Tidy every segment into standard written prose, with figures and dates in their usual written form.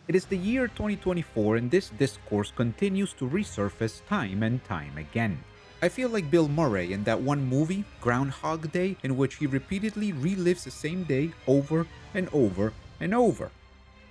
It is the year 2024 and this discourse continues to resurface time and time again. I feel like Bill Murray in that one movie, Groundhog Day, in which he repeatedly relives the same day over and over and over.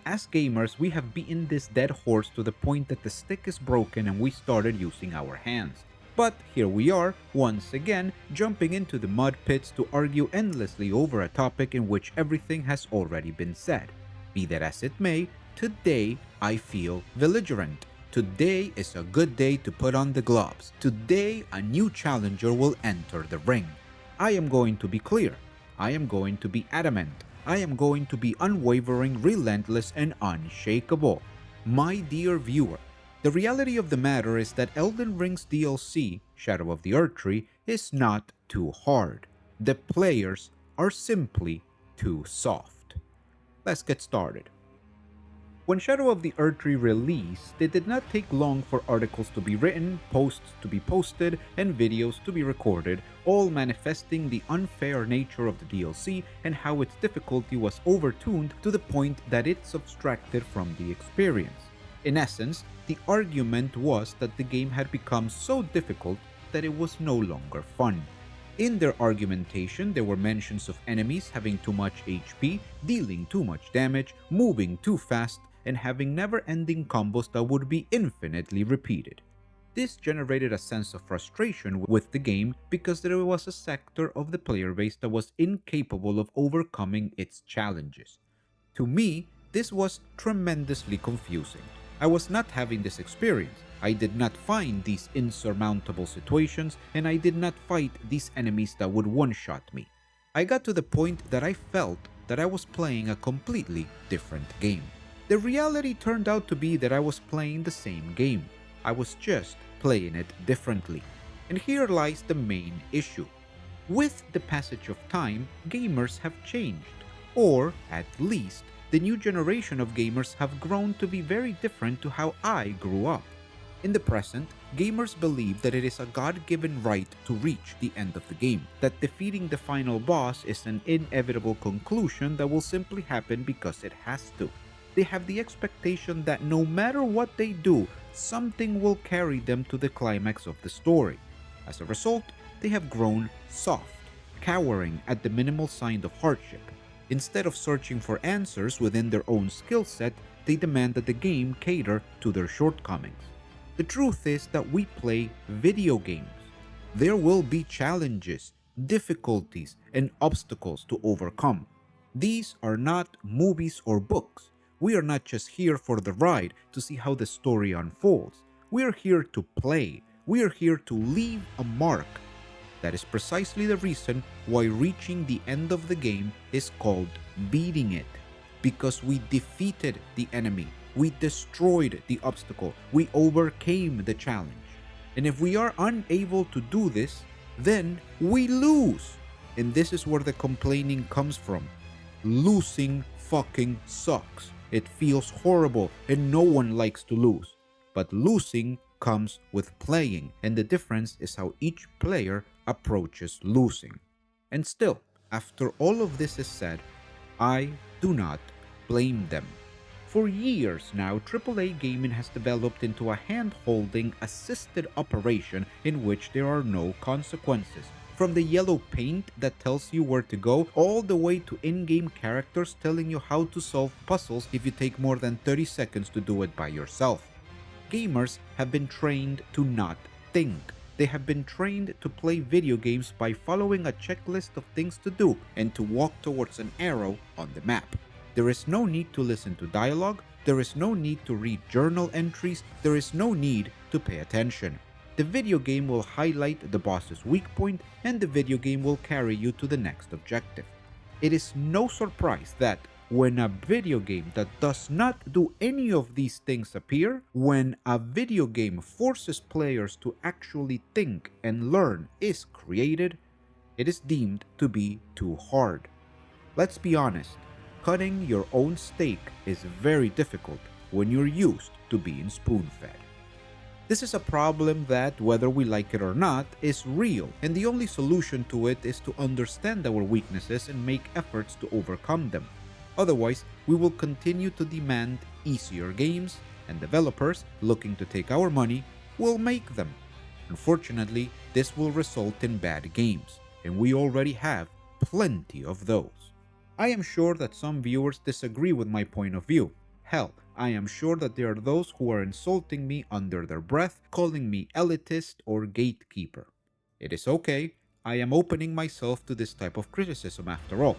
As gamers, we have beaten this dead horse to the point that the stick is broken and we started using our hands. But here we are, once again, jumping into the mud pits to argue endlessly over a topic in which everything has already been said. Be that as it may, today I feel belligerent. Today is a good day to put on the gloves. Today, a new challenger will enter the ring. I am going to be clear. I am going to be adamant. I am going to be unwavering, relentless, and unshakable. My dear viewer, the reality of the matter is that Elden Ring's DLC, Shadow of the Erdtree, is not too hard. The players are simply too soft. Let's get started. When Shadow of the Erdtree released, it did not take long for articles to be written, posts to be posted, and videos to be recorded, all manifesting the unfair nature of the DLC and how its difficulty was overtuned to the point that it subtracted from the experience. In essence, the argument was that the game had become so difficult that it was no longer fun. In their argumentation, there were mentions of enemies having too much HP, dealing too much damage, moving too fast, and having never-ending combos that would be infinitely repeated. This generated a sense of frustration with the game because there was a sector of the player base that was incapable of overcoming its challenges. To me, this was tremendously confusing. I was not having this experience. I did not find these insurmountable situations, and I did not fight these enemies that would one-shot me. I got to the point that I felt that I was playing a completely different game. The reality turned out to be that I was playing the same game. I was just playing it differently. And here lies the main issue. With the passage of time, gamers have changed. Or, at least, the new generation of gamers have grown to be very different to how I grew up. In the present, gamers believe that it is a God-given right to reach the end of the game, that defeating the final boss is an inevitable conclusion that will simply happen because it has to. They have the expectation that no matter what they do, something will carry them to the climax of the story. As a result, they have grown soft, cowering at the minimal sign of hardship. Instead of searching for answers within their own skill set, they demand that the game cater to their shortcomings. The truth is that we play video games. There will be challenges, difficulties, and obstacles to overcome. These are not movies or books. We are not just here for the ride to see how the story unfolds. We are here to play. We are here to leave a mark. That is precisely the reason why reaching the end of the game is called beating it. Because we defeated the enemy. We destroyed the obstacle. We overcame the challenge. And if we are unable to do this, then we lose. And this is where the complaining comes from. Losing fucking sucks. It feels horrible and no one likes to lose. But losing comes with playing, and the difference is how each player approaches losing. And still, after all of this is said, I do not blame them. For years now, AAA gaming has developed into a hand-holding, assisted operation in which there are no consequences. From the yellow paint that tells you where to go, all the way to in-game characters telling you how to solve puzzles if you take more than 30 seconds to do it by yourself. Gamers have been trained to not think. They have been trained to play video games by following a checklist of things to do and to walk towards an arrow on the map. There is no need to listen to dialogue, there is no need to read journal entries, there is no need to pay attention. The video game will highlight the boss's weak point and the video game will carry you to the next objective. It is no surprise that when a video game that does not do any of these things appear, when a video game forces players to actually think and learn is created, it is deemed to be too hard. Let's be honest, cutting your own steak is very difficult when you're used to being spoon-fed. This is a problem that, whether we like it or not, is real, and the only solution to it is to understand our weaknesses and make efforts to overcome them. Otherwise, we will continue to demand easier games, and developers looking to take our money will make them. Unfortunately, this will result in bad games, and we already have plenty of those. I am sure that some viewers disagree with my point of view. Hell, I am sure that there are those who are insulting me under their breath, calling me elitist or gatekeeper. It is okay, I am opening myself to this type of criticism after all.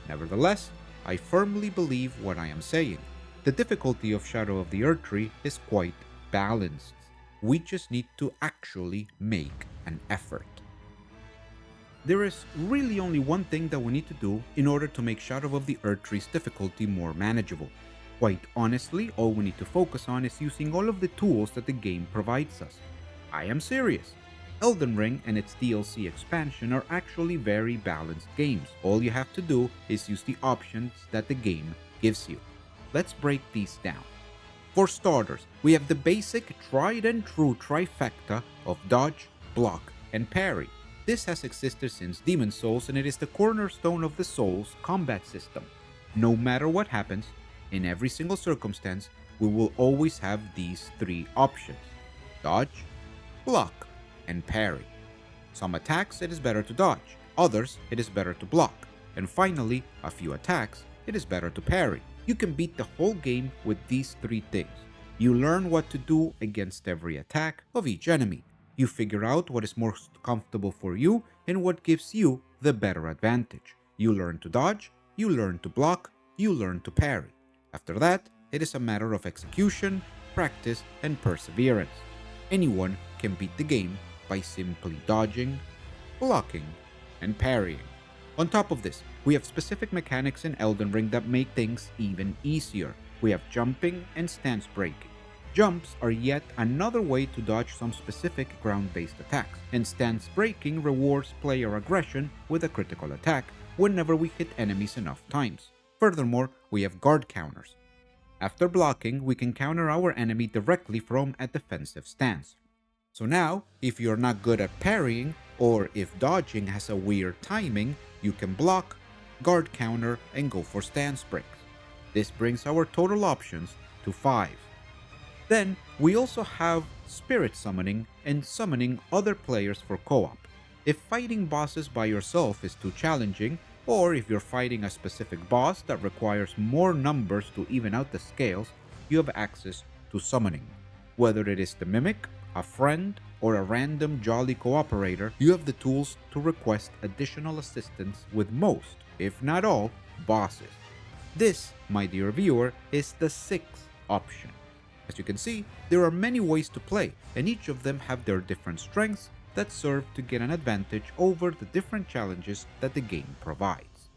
Nevertheless, I firmly believe what I am saying. The difficulty of Shadow of the Erdtree is quite balanced. We just need to actually make an effort. There is really only one thing that we need to do in order to make Shadow of the Erdtree's difficulty more manageable. Quite honestly, all we need to focus on is using all of the tools that the game provides us. I am serious. Elden Ring and its DLC expansion are actually very balanced games. All you have to do is use the options that the game gives you. Let's break these down. For starters, we have the basic tried and true trifecta of dodge, block, and parry. This has existed since Demon's Souls, and it is the cornerstone of the Souls combat system. No matter what happens, in every single circumstance, we will always have these three options: dodge, block, and parry. Some attacks it is better to dodge, others it is better to block, and finally, a few attacks it is better to parry. You can beat the whole game with these three things. You learn what to do against every attack of each enemy. You figure out what is most comfortable for you and what gives you the better advantage. You learn to dodge, you learn to block, you learn to parry. After that, it is a matter of execution, practice, and perseverance. Anyone can beat the game by simply dodging, blocking, and parrying. On top of this, we have specific mechanics in Elden Ring that make things even easier. We have jumping and stance breaking. Jumps are yet another way to dodge some specific ground-based attacks, and stance breaking rewards player aggression with a critical attack whenever we hit enemies enough times. Furthermore, we have guard counters. After blocking, we can counter our enemy directly from a defensive stance. So now, if you're not good at parrying, or if dodging has a weird timing, you can block, guard counter, and go for stance breaks. This brings our total options to 5. Then, we also have spirit summoning and summoning other players for co-op. If fighting bosses by yourself is too challenging, or if you're fighting a specific boss that requires more numbers to even out the scales, you have access to summoning. Whether it is the mimic, a friend, or a random jolly cooperator, you have the tools to request additional assistance with most, if not all, bosses. This, my dear viewer, is the 6th option. As you can see, there are many ways to play, and each of them have their different strengths that serve to get an advantage over the different challenges that the game provides.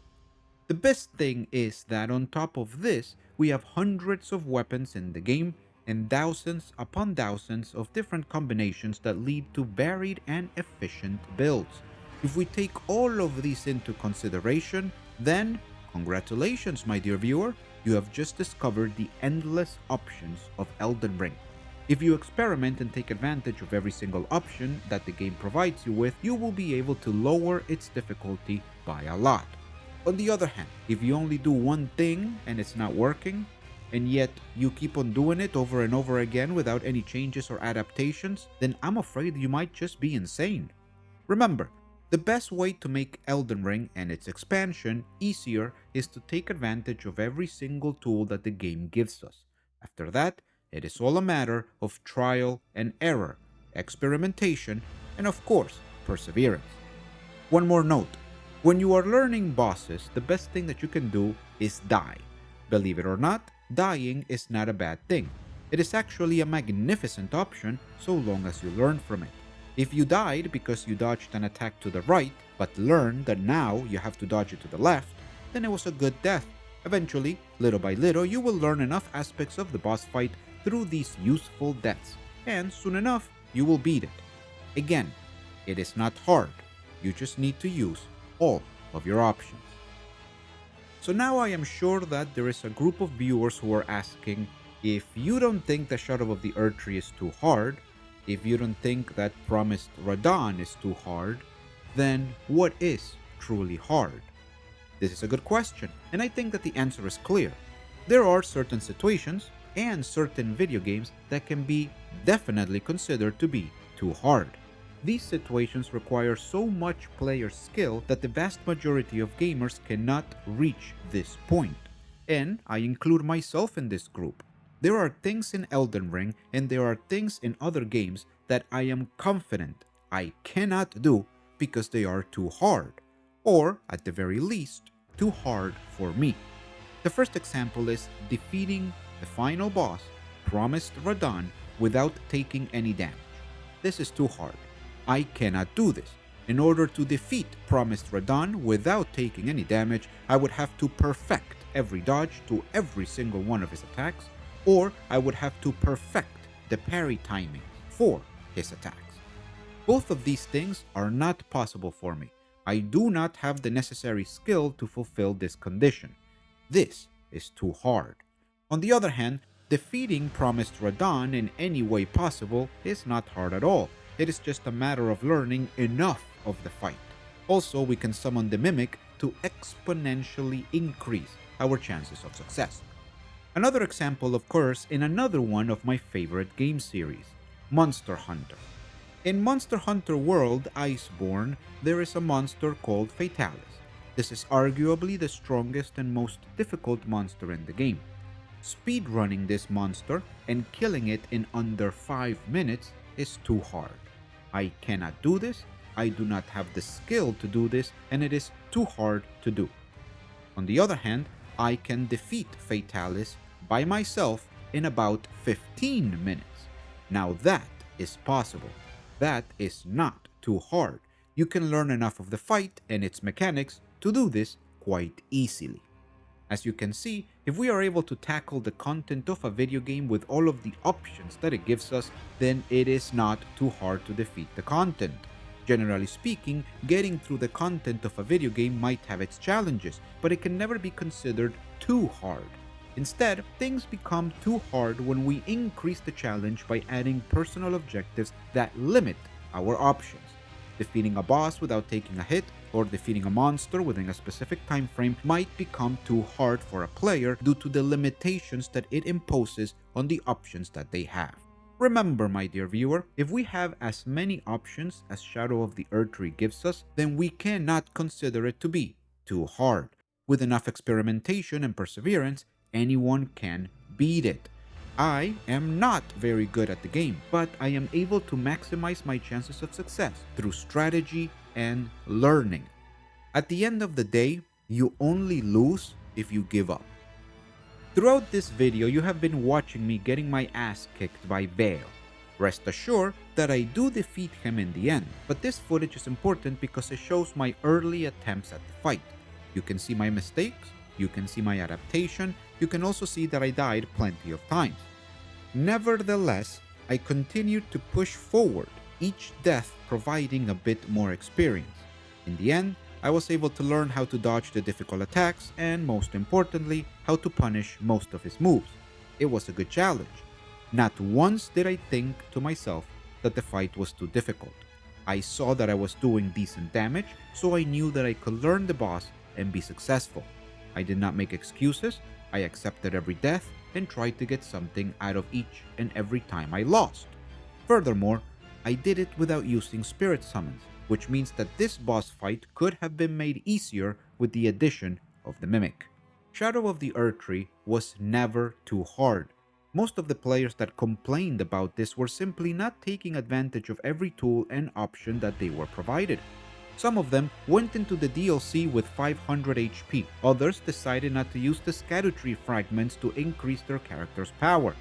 The best thing is that on top of this, we have hundreds of weapons in the game and thousands upon thousands of different combinations that lead to varied and efficient builds. If we take all of these into consideration, then congratulations, my dear viewer, you have just discovered the endless options of Elden Ring. If you experiment and take advantage of every single option that the game provides you with, you will be able to lower its difficulty by a lot. On the other hand, if you only do one thing and it's not working, and yet you keep on doing it over and over again without any changes or adaptations, then I'm afraid you might just be insane. Remember, the best way to make Elden Ring and its expansion easier is to take advantage of every single tool that the game gives us. After that, it is all a matter of trial and error, experimentation, and of course, perseverance. One more note. When you are learning bosses, the best thing that you can do is die. Believe it or not, dying is not a bad thing. It is actually a magnificent option so long as you learn from it. If you died because you dodged an attack to the right, but learned that now you have to dodge it to the left, then it was a good death. Eventually, little by little, you will learn enough aspects of the boss fight through these useful deaths, and soon enough, you will beat it. Again, it is not hard. You just need to use all of your options. So now I am sure that there is a group of viewers who are asking, if you don't think the Shadow of the Erdtree is too hard, if you don't think that Promised Radahn is too hard, then what is truly hard? This is a good question, and I think that the answer is clear. There are certain situations and certain video games that can be definitely considered to be too hard. These situations require so much player skill that the vast majority of gamers cannot reach this point, and I include myself in this group. There are things in Elden Ring and there are things in other games that I am confident I cannot do because they are too hard, or at the very least, too hard for me. The first example is defeating the final boss, Promised Radahn, without taking any damage. This is too hard. I cannot do this. In order to defeat Promised Radahn without taking any damage, I would have to perfect every dodge to every single one of his attacks, or I would have to perfect the parry timing for his attacks. Both of these things are not possible for me. I do not have the necessary skill to fulfill this condition. This is too hard. On the other hand, defeating Promised Radahn in any way possible is not hard at all. It is just a matter of learning enough of the fight. Also, we can summon the Mimic to exponentially increase our chances of success. Another example occurs in another one of my favorite game series, Monster Hunter. In Monster Hunter World Iceborne, there is a monster called Fatalis. This is arguably the strongest and most difficult monster in the game. Speedrunning this monster and killing it in under 5 minutes is too hard. I cannot do this, I do not have the skill to do this, and it is too hard to do. On the other hand, I can defeat Fatalis by myself in about 15 minutes. Now that is possible. That is not too hard. You can learn enough of the fight and its mechanics to do this quite easily. As you can see, if we are able to tackle the content of a video game with all of the options that it gives us, then it is not too hard to defeat the content. Generally speaking, getting through the content of a video game might have its challenges, but it can never be considered too hard. Instead, things become too hard when we increase the challenge by adding personal objectives that limit our options. Defeating a boss without taking a hit or defeating a monster within a specific time frame might become too hard for a player due to the limitations that it imposes on the options that they have. Remember, my dear viewer, if we have as many options as Shadow of the Erdtree gives us, then we cannot consider it to be too hard. With enough experimentation and perseverance, anyone can beat it. I am not very good at the game, but I am able to maximize my chances of success through strategy and learning. At the end of the day, you only lose if you give up. Throughout this video, you have been watching me getting my ass kicked by Vale. Rest assured that I do defeat him in the end, but this footage is important because it shows my early attempts at the fight. You can see my mistakes, you can see my adaptation, you can also see that I died plenty of times. Nevertheless, I continued to push forward, each death providing a bit more experience. In the end, I was able to learn how to dodge the difficult attacks and, most importantly, how to punish most of his moves. It was a good challenge. Not once did I think to myself that the fight was too difficult. I saw that I was doing decent damage, so I knew that I could learn the boss and be successful. I did not make excuses, I accepted every death and tried to get something out of each and every time I lost. Furthermore, I did it without using spirit summons, which means that this boss fight could have been made easier with the addition of the Mimic. Shadow of the Erdtree was never too hard. Most of the players that complained about this were simply not taking advantage of every tool and option that they were provided. Some of them went into the DLC with 500 HP, others decided not to use the Erdtree fragments to increase their character's power.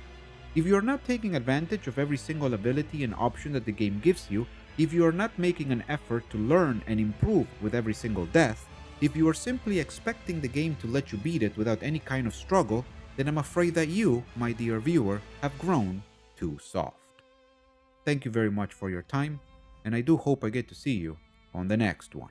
If you are not taking advantage of every single ability and option that the game gives you, if you are not making an effort to learn and improve with every single death, if you are simply expecting the game to let you beat it without any kind of struggle, then I'm afraid that you, my dear viewer, have grown too soft. Thank you very much for your time, and I do hope I get to see you on the next one.